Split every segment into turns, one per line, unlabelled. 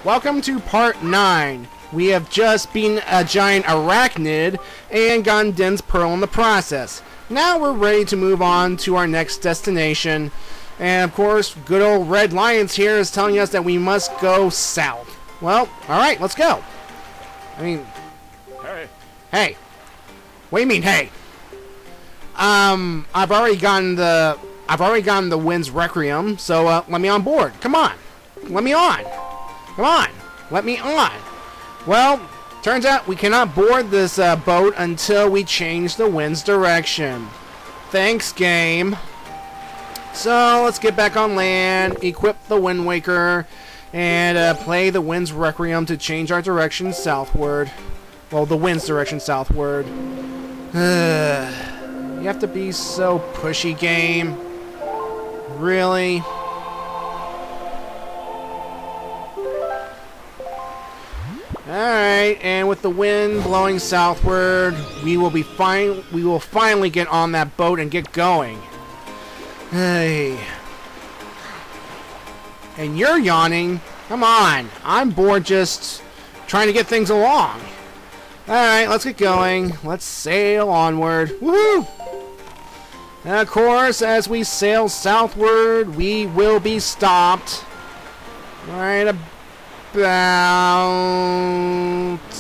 Welcome to part 9. We have just been a giant arachnid and gotten Din's Pearl in the process. Now we're ready to move on to our next destination. And of course, good old Red Lions here is telling us that we must go south. Well, alright, let's go. I mean... Hey. What do you mean, hey? I've already gotten the Wind's Requiem, so let me on board. Come on. Let me on. Come on. Let me on. Well, turns out we cannot board this boat until we change the wind's direction. Thanks, game. So, let's get back on land, equip the Wind Waker, and play the Wind's Requiem to change our direction southward. Well, the wind's direction southward. You have to be so pushy, game. Really? Alright, and with the wind blowing southward, we will finally get on that boat and get going. Hey. And you're yawning? Come on. I'm bored just trying to get things along. Alright, let's get going. Let's sail onward. Woohoo! And of course, as we sail southward, we will be stopped right about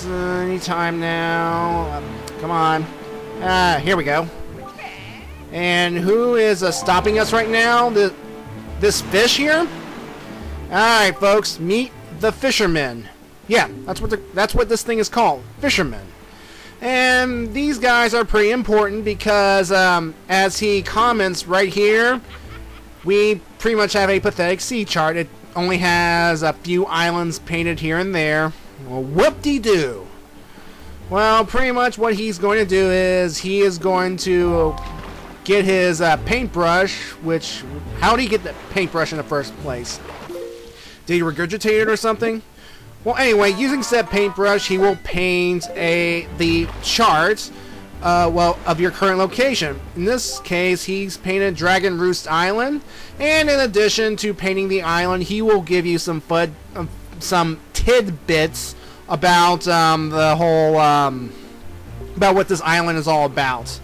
any time now. Come on. Here we go. And who is stopping us right now? This fish here? Alright, folks, meet the fishermen. Yeah, that's what this thing is called, fishermen. And these guys are pretty important because, as he comments right here, we pretty much have a pathetic sea chart. It only has a few islands painted here and there. Well, whoop-de-doo. Well, pretty much what he's going to do is he is going to get his paintbrush, which... How did he get the paintbrush in the first place? Did he regurgitate it or something? Well, anyway, using said paintbrush, he will paint the chart, of your current location. In this case, he's painted Dragon Roost Island, and in addition to painting the island, he will give you some tidbits about the whole about what this island is all about.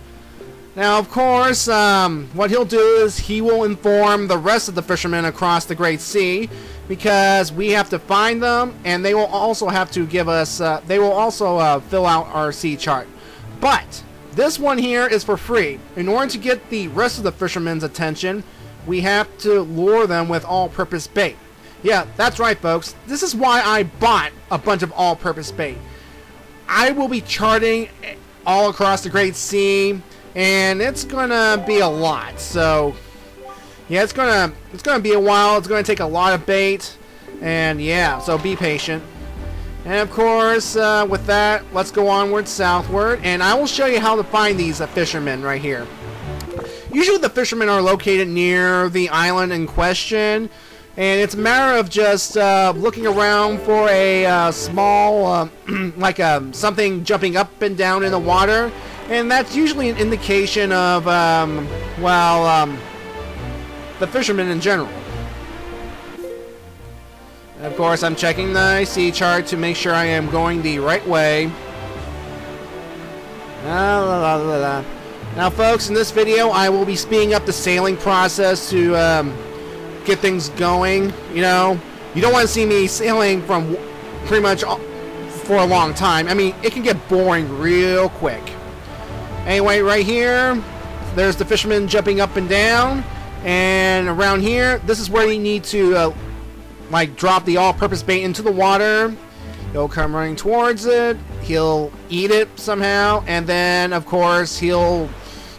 Now, of course, what he'll do is he will inform the rest of the fishermen across the Great Sea, because we have to find them, and they will also have to give us, they will also fill out our sea chart. But this one here is for free. In order to get the rest of the fishermen's attention, we have to lure them with all-purpose bait. Yeah, that's right, folks. This is why I bought a bunch of all-purpose bait. I will be charting all across the Great Sea, and it's gonna be a lot. So yeah, it's gonna be a while. It's gonna take a lot of bait, and yeah, so be patient. And of course, with that, let's go onward southward, and I will show you how to find these fishermen right here. Usually the fishermen are located near the island in question, and it's a matter of just looking around for a small, like something jumping up and down in the water, and that's usually an indication of, the fishermen in general. And of course, I'm checking the sea chart to make sure I am going the right way. Now, folks, in this video, I will be speeding up the sailing process to get things going. You know, you don't want to see me sailing from pretty much for a long time. I mean, it can get boring real quick. Anyway, right here, there's the fishermen jumping up and down. And around here, this is where you need to, like, drop the all-purpose bait into the water. He'll come running towards it. He'll eat it somehow. And then, of course, he'll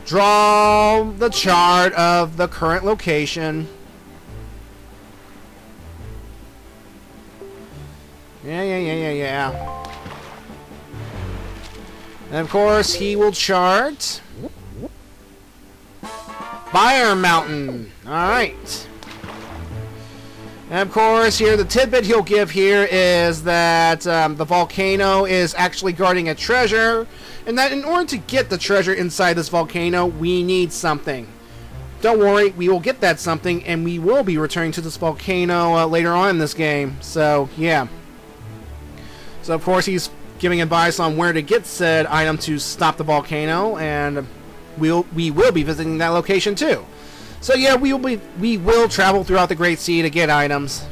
draw the chart of the current location. Yeah. And, of course, he will chart Fire Mountain. Alright. And of course, here the tidbit he'll give here is that the volcano is actually guarding a treasure, and that in order to get the treasure inside this volcano, we need something. Don't worry, we will get that something, and we will be returning to this volcano later on in this game. So, yeah. So of course he's giving advice on where to get said item to stop the volcano, and we will be visiting that location too. So yeah, we will travel throughout the Great Sea to get items.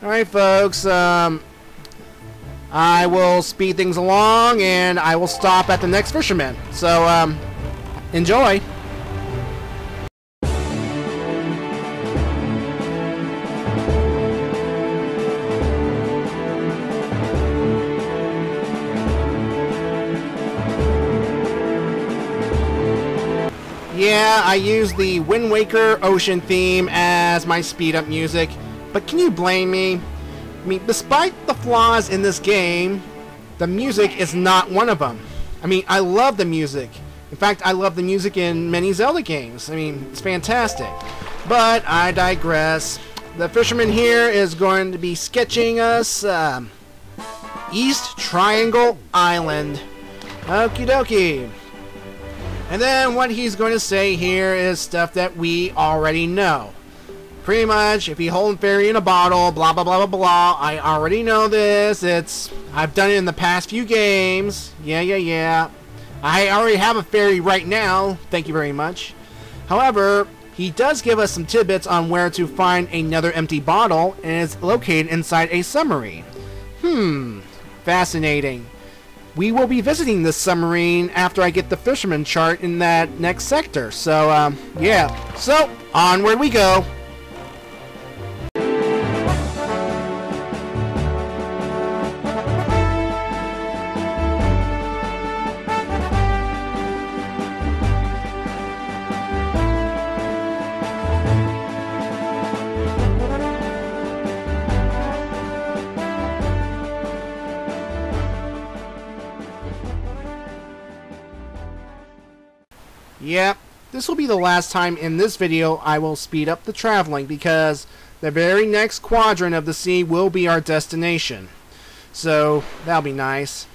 All right, folks. I will speed things along, and I will stop at the next fisherman. So enjoy. Yeah, I use the Wind Waker Ocean theme as my speed-up music, but can you blame me? I mean, despite the flaws in this game, the music is not one of them. I mean, I love the music. In fact, I love the music in many Zelda games. I mean, it's fantastic. But I digress. The fisherman here is going to be sketching us East Triangle Island. Okie dokie. And then what he's going to say here is stuff that we already know. Pretty much, if you hold fairy in a bottle, blah blah blah blah blah. I already know this. I've done it in the past few games. Yeah. I already have a fairy right now. Thank you very much. However, he does give us some tidbits on where to find another empty bottle, and it's located inside a submarine. Fascinating. We will be visiting this submarine after I get the fisherman chart in that next sector. So, yeah. So, onward we go. Yep, this will be the last time in this video I will speed up the traveling, because the very next quadrant of the sea will be our destination. So, that'll be nice.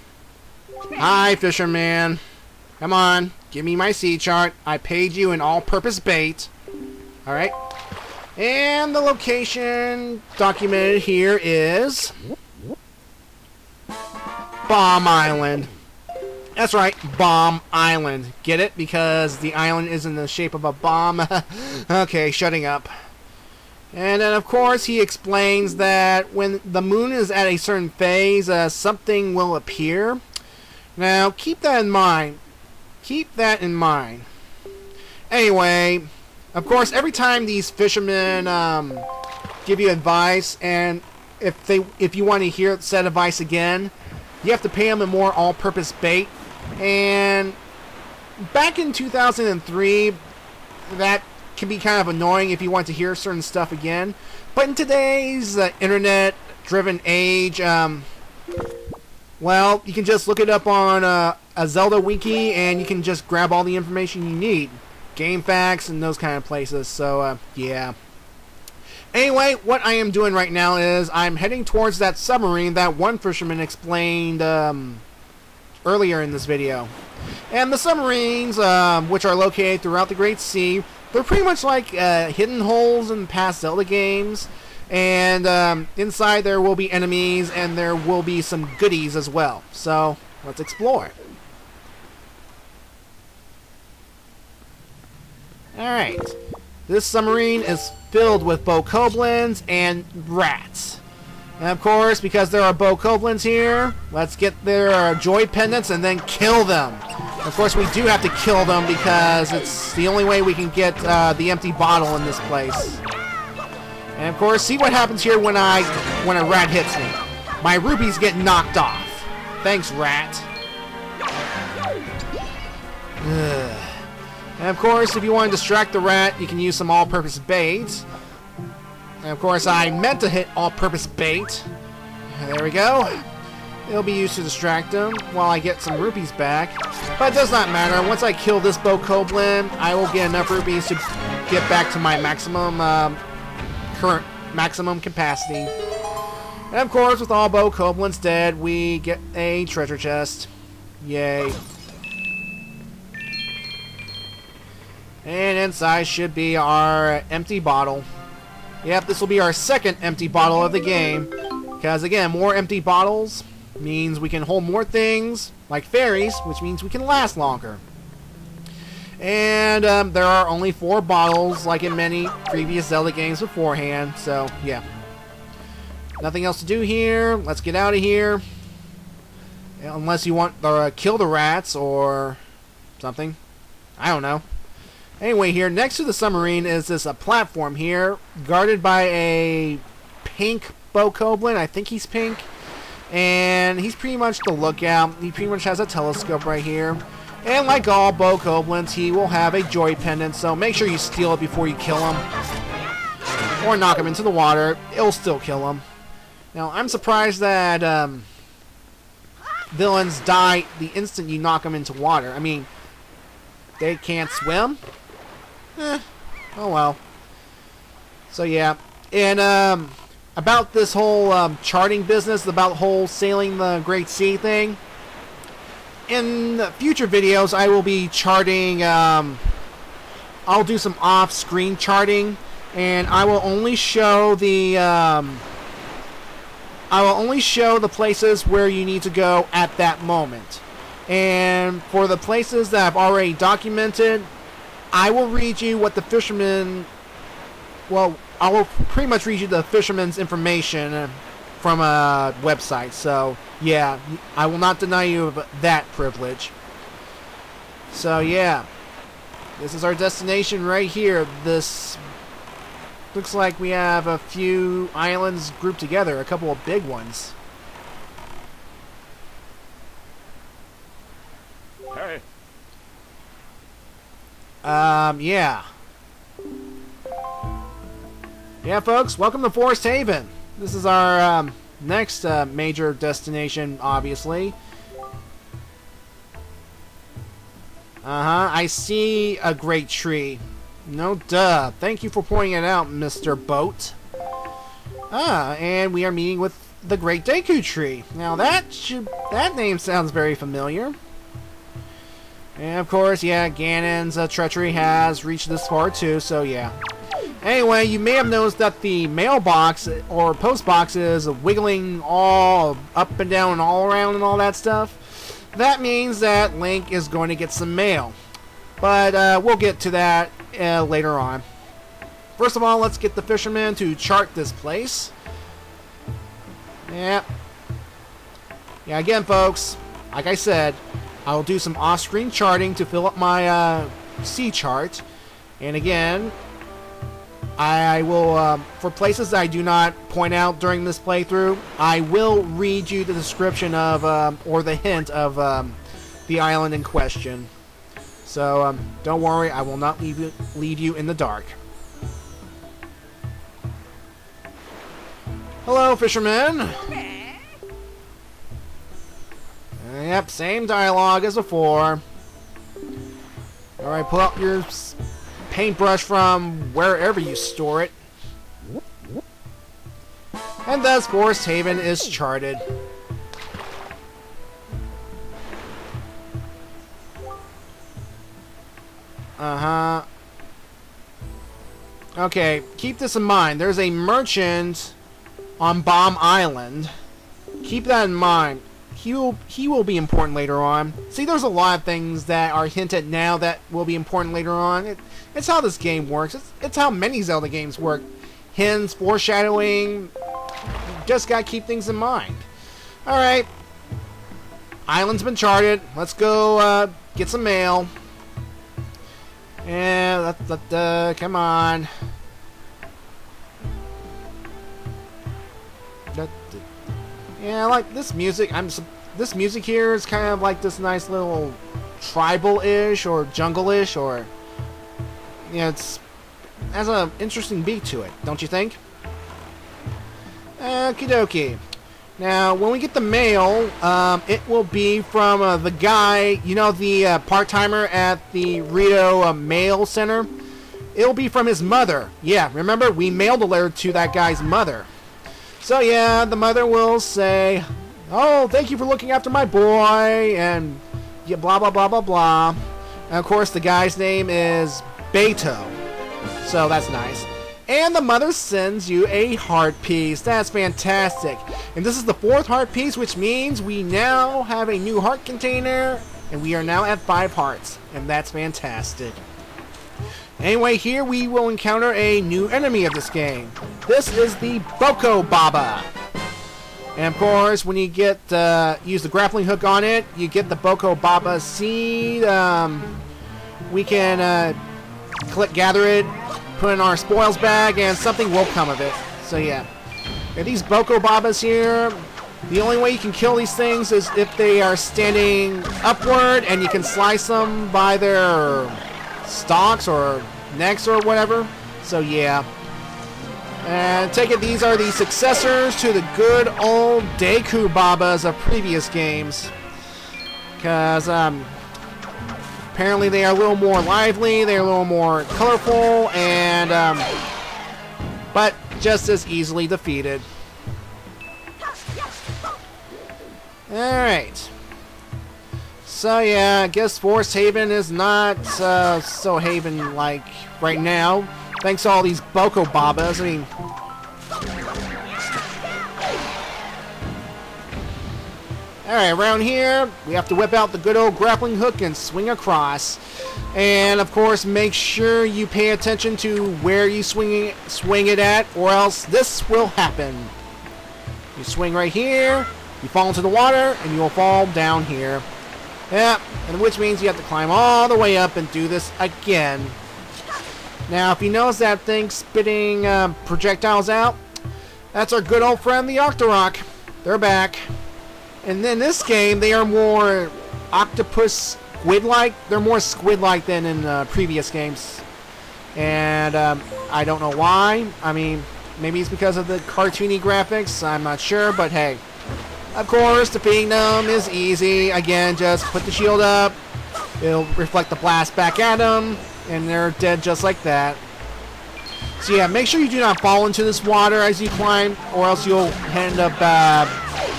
Hi, fisherman. Come on, give me my sea chart. I paid you an all-purpose bait. Alright. And the location documented here is Bomb Island. That's right, Bomb Island. Get it? Because the island is in the shape of a bomb. Okay, shutting up. And then, of course, he explains that when the moon is at a certain phase, something will appear. Now, keep that in mind. Keep that in mind. Anyway, of course, every time these fishermen give you advice, and if you want to hear said advice again, you have to pay them a more all-purpose bait. And back in 2003, that can be kind of annoying if you want to hear certain stuff again. But in today's internet-driven age, well, you can just look it up on a Zelda wiki, and you can just grab all the information you need. Game facts and those kind of places. So, yeah. Anyway, what I am doing right now is I'm heading towards that submarine that one fisherman explained earlier in this video. And the submarines, which are located throughout the Great Sea, they're pretty much like hidden holes in past Zelda games. And inside there will be enemies, and there will be some goodies as well. So, let's explore. Alright. This submarine is filled with bokoblins and rats. And of course, because there are bokoblins here, let's get their joy pendants and then kill them. Of course, we do have to kill them because it's the only way we can get the empty bottle in this place. And of course, see what happens here when a rat hits me. My rupees get knocked off. Thanks, rat. Ugh. And of course, if you want to distract the rat, you can use some all-purpose bait. And of course, I meant to hit all-purpose bait. There we go. It'll be used to distract him while I get some rupees back. But it does not matter. Once I kill this bokoblin, I will get enough rupees to get back to my maximum, current maximum capacity. And of course, with all bokoblins dead, we get a treasure chest. Yay. And inside should be our empty bottle. Yep, this will be our second empty bottle of the game. Because again, more empty bottles, means we can hold more things, like fairies, which means we can last longer. And there are only 4 bottles, like in many previous Zelda games beforehand, so yeah. Nothing else to do here. Let's get out of here. Unless you want to kill the rats or something. I don't know. Anyway, here, next to the submarine is this platform here, guarded by a pink bokoblin. I think he's pink. And he's pretty much the lookout. He pretty much has a telescope right here. And like all bokoblins, he will have a joy pendant, so make sure you steal it before you kill him. Or knock him into the water. It'll still kill him. Now, I'm surprised that villains die the instant you knock them into water. I mean, they can't swim? Oh well. So yeah. And about this whole charting business, about the whole sailing the Great Sea thing, in future videos I will be charting, I'll do some off-screen charting, and I will only show the places where you need to go at that moment. And for the places that I've already documented, I will read you what the fishermen... Well, I will pretty much read you the fisherman's information from a website. So, yeah, I will not deny you of that privilege. So, yeah. This is our destination right here. This... Looks like we have a few islands grouped together, a couple of big ones.
Hey.
Yeah. Yeah, folks, welcome to Forest Haven. This is our next major destination, obviously. I see a great tree. No duh. Thank you for pointing it out, Mr. Boat. And we are meeting with the Great Deku Tree. Now that name sounds very familiar. And of course, yeah, Ganon's treachery has reached this far too, so yeah. Anyway, you may have noticed that the mailbox or post box is wiggling all up and down and all around and all that stuff. That means that Link is going to get some mail. But we'll get to that later on. First of all, let's get the fisherman to chart this place. Yeah. Yeah, again, folks, like I said, I will do some off-screen charting to fill up my sea chart. And again, I will, for places that I do not point out during this playthrough, I will read you the description of, or the hint of, the island in question. So, don't worry, I will not leave you in the dark. Hello, fisherman. Yep, same dialogue as before. Alright, pull out your paintbrush from wherever you store it. And thus, Forest Haven is charted. Okay, keep this in mind. There's a merchant on Bomb Island. Keep that in mind. He will be important later on. See, there's a lot of things that are hinted now that will be important later on. It's how this game works. It's how many Zelda games work. Hints, foreshadowing. You just gotta keep things in mind. Alright. Island's been charted. Let's go get some mail. And come on. Yeah, I like this music. This music here is kind of like this nice little tribal-ish or jungle-ish, or it has an interesting beat to it, don't you think? Okie dokie. Now, when we get the mail, it will be from the guy, you know, the part-timer at the Rito Mail Center. It'll be from his mother. Yeah, remember, we mailed a letter to that guy's mother. So yeah, the mother will say, "Oh, thank you for looking after my boy," and yeah, blah blah blah blah blah. And of course, the guy's name is Beto, so that's nice. And the mother sends you a heart piece. That's fantastic. And this is the 4th heart piece, which means we now have a new heart container. And we are now at 5 hearts. And that's fantastic. Anyway, here we will encounter a new enemy of this game. This is the Boko Baba. And of course, when you get use the grappling hook on it, you get the Boko Baba seed. We can gather it, put it in our spoils bag, and something will come of it. So yeah. And these Boko Babas here, the only way you can kill these things is if they are standing upward, and you can slice them by their stalks or necks or whatever. So yeah. And take it these are the successors to the good old Deku Babas of previous games. Because apparently they are a little more lively, they're a little more colorful, and but just as easily defeated. Alright. So yeah, I guess Forest Haven is not so Haven-like right now. Thanks to all these Boko Babas. I mean... Alright, around here, we have to whip out the good old grappling hook and swing across. And, of course, make sure you pay attention to where you swing it at, or else this will happen. You swing right here, you fall into the water, and you will fall down here. Yeah, and which means you have to climb all the way up and do this again. Now, if you notice that thing spitting projectiles out, that's our good old friend, the Octorok. They're back. And in this game, they are more octopus squid-like. They're more squid-like than in previous games. And I don't know why. I mean, maybe it's because of the cartoony graphics. I'm not sure, but hey. Of course, defeating them is easy. Again, just put the shield up. It'll reflect the blast back at them. And they're dead just like that. So yeah, make sure you do not fall into this water as you climb, or else you'll end up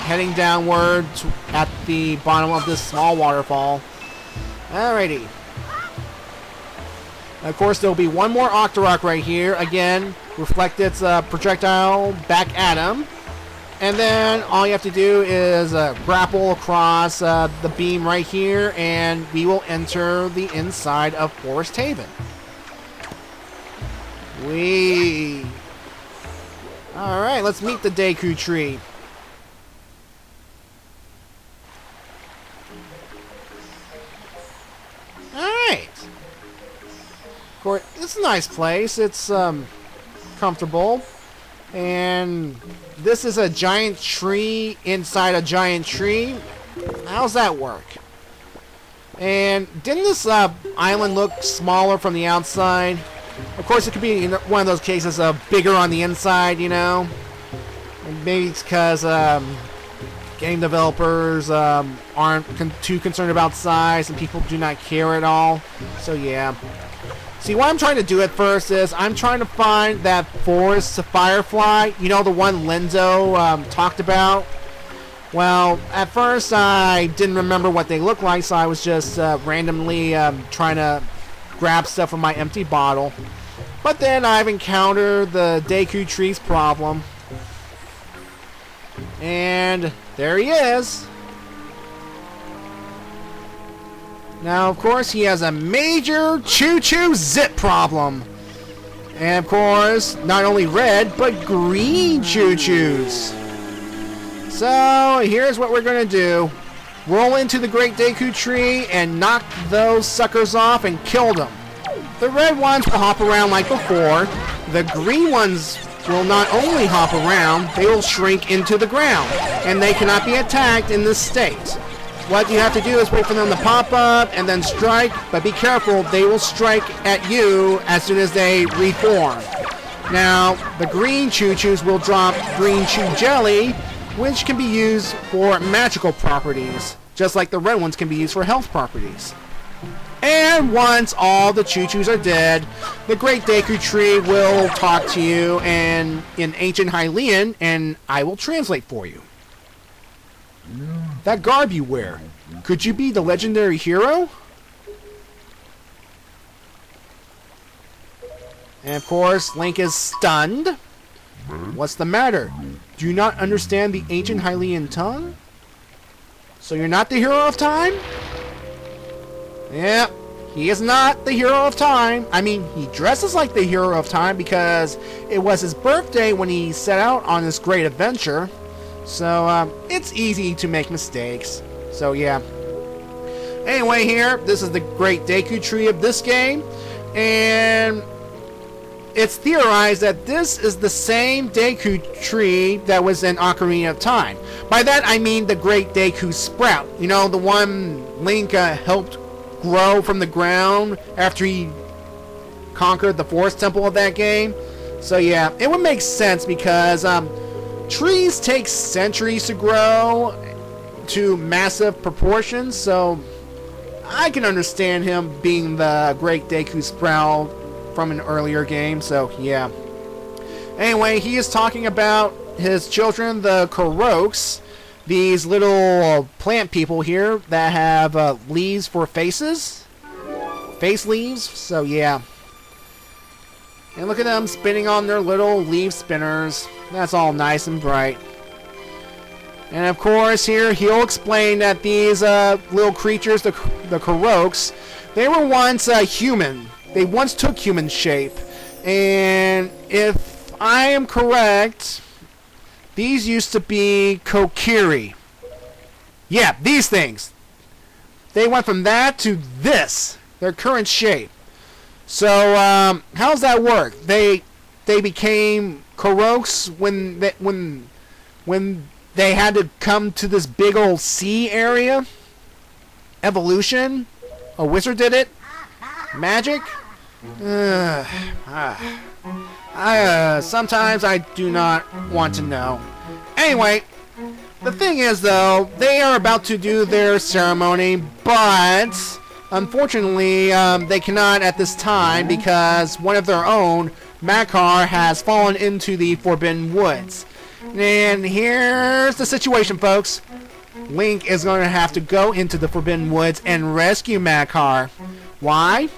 heading downward at the bottom of this small waterfall. Alrighty. Of course, there'll be one more Octorok right here. Again, reflect its projectile back at him. And then all you have to do is grapple across the beam right here, and we will enter the inside of Forest Haven. Whee! Alright, let's meet the Deku Tree. Alright. Of course, it's a nice place. It's comfortable. And this is a giant tree inside a giant tree. How's that work? And didn't this island look smaller from the outside? Of course, it could be one of those cases of bigger on the inside, you know? And maybe it's because game developers aren't too concerned about size and people do not care at all. So, yeah. See, what I'm trying to do at first is I'm trying to find that forest firefly. You know, the one Lenzo talked about? Well, at first I didn't remember what they looked like, so I was just randomly trying to grab stuff from my empty bottle. But then I've encountered the Deku Tree's problem. And there he is. Now, of course, he has a major choo-choo zip problem. And, of course, not only red, but green choo-choos. So, here's what we're going to do. Roll into the Great Deku Tree and knock those suckers off and kill them. The red ones will hop around like before. The green ones will not only hop around, they will shrink into the ground. And they cannot be attacked in this state. What you have to do is wait for them to pop up and then strike, but be careful, they will strike at you as soon as they reform. Now, the green choo-choos will drop green chew jelly, which can be used for magical properties, just like the red ones can be used for health properties. And once all the choo-choos are dead, the Great Deku Tree will talk to you in ancient Hylian, and I will translate for you. That garb you wear, could you be the legendary hero? And of course, Link is stunned. What's the matter? Do you not understand the ancient Hylian tongue? So you're not the hero of time? Yeah, he is not the hero of time. I mean, he dresses like the hero of time because it was his birthday when he set out on this great adventure. So, it's easy to make mistakes. So, yeah. Anyway, here, this is the great Deku Tree of this game. And it's theorized that this is the same Deku Tree that was in Ocarina of Time. By that, I mean the great Deku Sprout. You know, the one Link helped grow from the ground after he conquered the Forest Temple of that game. So, yeah, it would make sense because trees take centuries to grow to massive proportions, so I can understand him being the great Deku Sprout from an earlier game, so yeah. Anyway, he is talking about his children, the Koroks, these little plant people here that have leaves for faces. Face leaves, so yeah. And look at them spinning on their little leaf spinners. That's all nice and bright. And of course, here he'll explain that these little creatures, the Koroks, they were once human. They once took human shape. And if I am correct, these used to be Kokiri. Yeah, these things. They went from that to this, their current shape. So, how does that work? They became Koroks when they had to come to this big old sea area? Evolution? A wizard did it? Magic? Sometimes I do not want to know. Anyway, the thing is though, they are about to do their ceremony, but unfortunately, they cannot at this time because one of their own, Makar, has fallen into the Forbidden Woods. And here's the situation, folks. Link is going to have to go into the Forbidden Woods and rescue Makar. Why?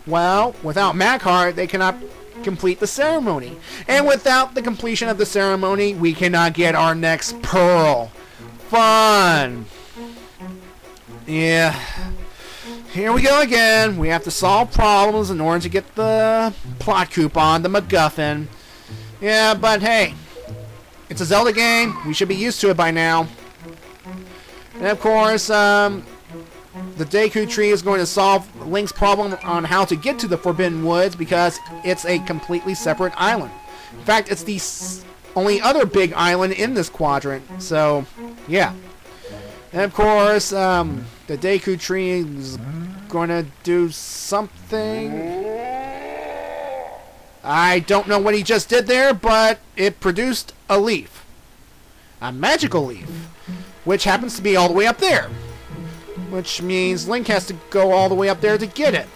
Well, without Makar, they cannot complete the ceremony. And without the completion of the ceremony, we cannot get our next pearl. Fun! Yeah. Here we go again. We have to solve problems in order to get the plot coupon, the MacGuffin. Yeah, but hey, it's a Zelda game. We should be used to it by now. And of course, the Deku Tree is going to solve Link's problem on how to get to the Forbidden Woods because it's a completely separate island. In fact, it's the only other big island in this quadrant. So, yeah. And of course, the Deku Tree is going to do something. I don't know what he just did there, but it produced a leaf. A magical leaf. Which happens to be all the way up there. Which means Link has to go all the way up there to get it.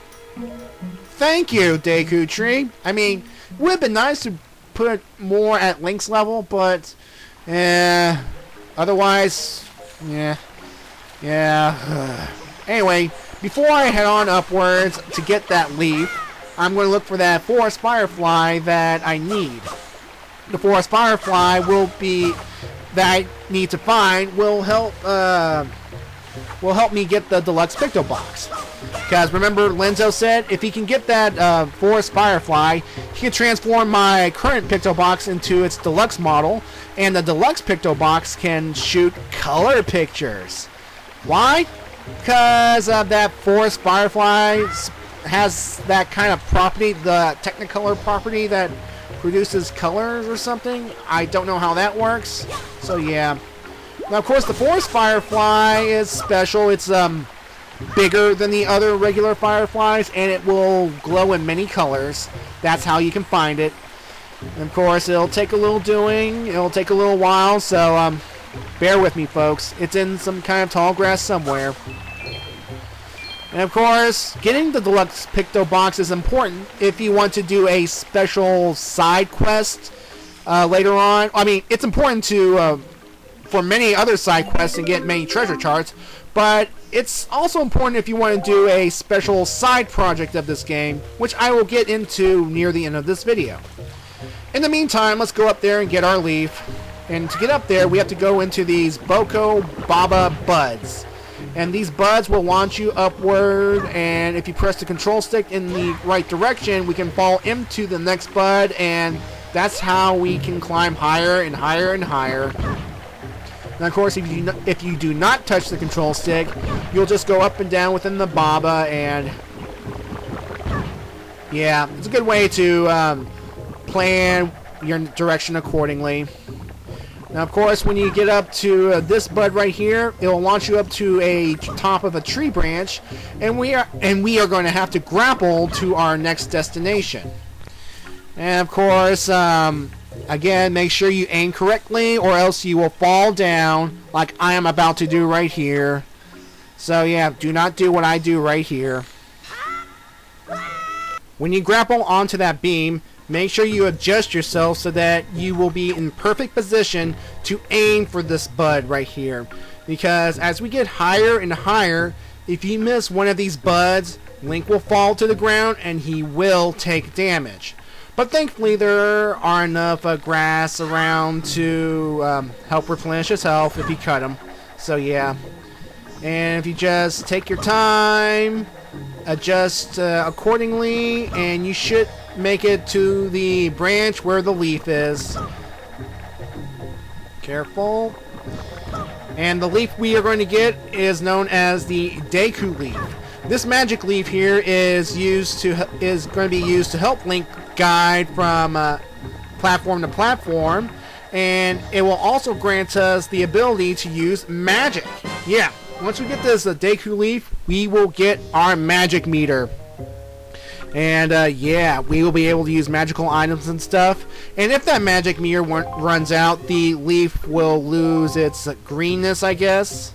Thank you, Deku Tree. I mean, it would have been nice to put more at Link's level, but otherwise, yeah. Anyway, before I head on upwards to get that leaf, I'm going to look for that forest firefly that I need. The forest firefly that I need to find will help me get the deluxe Picto Box. Because remember, Lenzo said if he can get that forest firefly, he can transform my current Picto Box into its deluxe model, and the deluxe Picto Box can shoot color pictures. Why? Because that forest firefly has that kind of property, the Technicolor property that produces colors or something. I don't know how that works. So yeah. Now of course the forest firefly is special. It's bigger than the other regular fireflies and it will glow in many colors. That's how you can find it. And of course it'll take a little doing. It'll take a little while, so bear with me, folks. It's in some kind of tall grass somewhere. And of course, getting the deluxe Picto Box is important if you want to do a special side quest later on. I mean, it's important to for many other side quests and get many treasure charts, but it's also important if you want to do a special side project of this game, which I will get into near the end of this video. In the meantime, let's go up there and get our leaf. And to get up there, we have to go into these Boko Baba buds. And these buds will launch you upward, and if you press the control stick in the right direction, we can fall into the next bud, and that's how we can climb higher and higher and higher. And of course, if you do not touch the control stick, you'll just go up and down within the Baba, and yeah, it's a good way to plan your direction accordingly. Now, of course, when you get up to this bud right here, it will launch you up to a top of a tree branch, and we are going to have to grapple to our next destination. And of course, again, make sure you aim correctly, or else you will fall down, like I am about to do right here. So yeah, do not do what I do right here. When you grapple onto that beam, make sure you adjust yourself so that you will be in perfect position to aim for this bud right here. Because as we get higher and higher, if you miss one of these buds, Link will fall to the ground and he will take damage. But thankfully there are enough grass around to help replenish his health if you cut him. So yeah. And if you just take your time, adjust accordingly, and you should make it to the branch where the leaf is. Careful. And the leaf we are going to get is known as the Deku leaf. This magic leaf here is going to be used to help Link guide from platform to platform, and it will also grant us the ability to use magic. Yeah, once we get this Deku leaf, we will get our magic meter. And yeah, we will be able to use magical items and stuff. And if that magic meter runs out, the leaf will lose its greenness, I guess.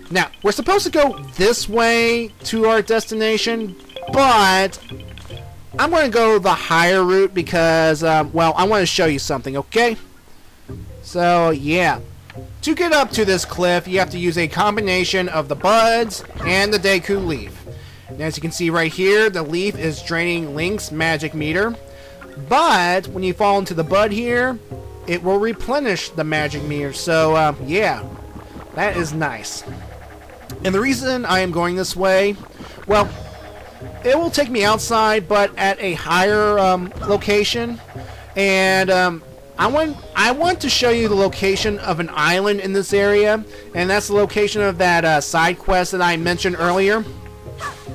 Now, we're supposed to go this way to our destination, but I'm going to go the higher route because, well, I want to show you something, okay? So, yeah. To get up to this cliff, you have to use a combination of the buds and the Deku leaf. And as you can see right here, the leaf is draining Link's magic meter. But when you fall into the bud here, it will replenish the magic meter. So, yeah, that is nice. And the reason I am going this way, well, it will take me outside, but at a higher location. And I want to show you the location of an island in this area, and that's the location of that side quest that I mentioned earlier.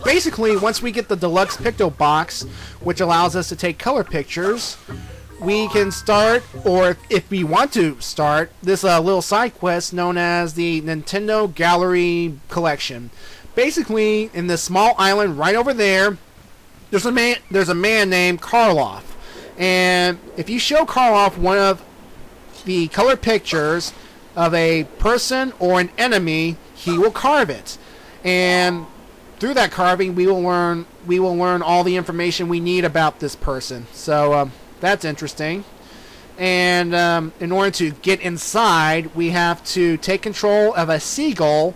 Basically, once we get the deluxe picto box, which allows us to take color pictures, we can start, or if we want to start, this little side quest known as the Nintendo Gallery Collection. Basically, in this small island right over there, there's a man named Karloff. And if you show Karloff one of the color pictures of a person or an enemy, he will carve it. And through that carving, we will learn all the information we need about this person. So that's interesting. And in order to get inside, we have to take control of a seagull,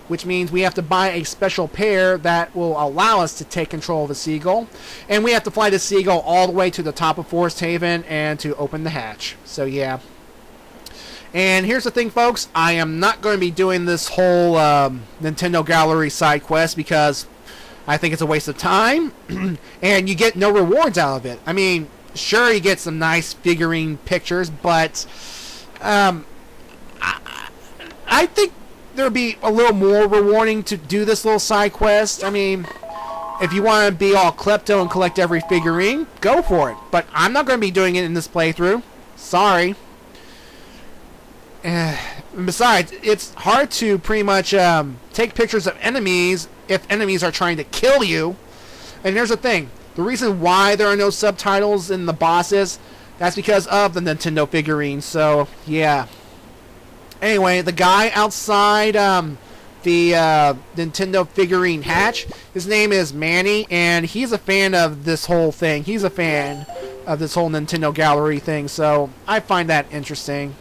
which means we have to buy a special pair that will allow us to take control of a seagull. And we have to fly the seagull all the way to the top of Forest Haven and to open the hatch. So yeah. And here's the thing, folks. I am not going to be doing this whole Nintendo Gallery side quest because I think it's a waste of time. And you get no rewards out of it. I mean, sure, you get some nice figurine pictures, but I think there would be a little more rewarding to do this little side quest. I mean, if you want to be all klepto and collect every figurine, go for it. But I'm not going to be doing it in this playthrough. Sorry. And besides, it's hard to pretty much take pictures of enemies if enemies are trying to kill you. And here's the thing. The reason why there are no subtitles in the bosses, that's because of the Nintendo figurines. So, yeah. Anyway, the guy outside the Nintendo figurine hatch, his name is Manny, and he's a fan of this whole thing. He's a fan of this whole Nintendo Gallery thing, so I find that interesting.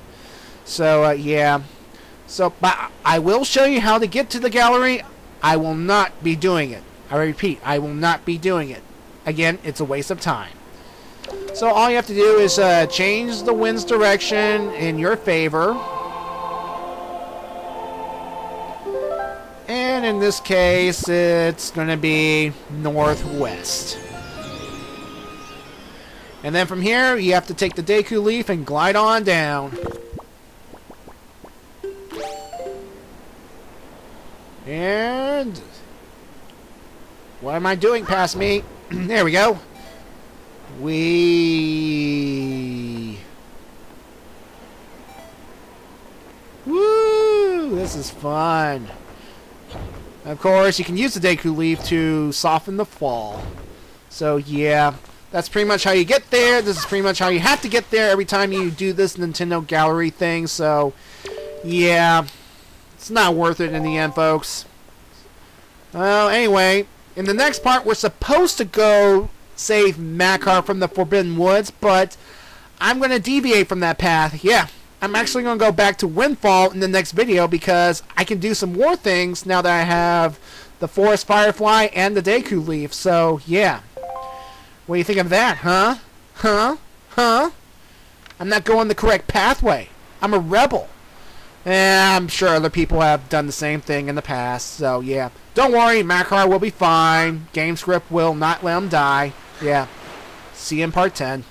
So, yeah. So, but I will show you how to get to the gallery I will not be doing it. I repeat, I will not be doing it. Again, it's a waste of time. So all you have to do is change the wind's direction in your favor. And in this case, it's going to be northwest. And then from here, you have to take the Deku Leaf and glide on down. And what am I doing past me? There we go. Woo! This is fun. Of course, you can use the Deku Leaf to soften the fall. So yeah, that's pretty much how you get there. This is pretty much how you have to get there every time you do this Nintendo Gallery thing. So yeah, it's not worth it in the end, folks. Well, anyway, in the next part, we're supposed to go save Makar from the Forbidden Woods, but I'm going to deviate from that path. Yeah, I'm actually going to go back to Windfall in the next video because I can do some more things now that I have the Forest Firefly and the Deku Leaf. So, yeah. What do you think of that, huh? Huh? I'm not going the correct pathway. I'm a rebel. And I'm sure other people have done the same thing in the past. So, yeah. Don't worry, Makar will be fine. GameScript will not let him die. Yeah. See you in part 10.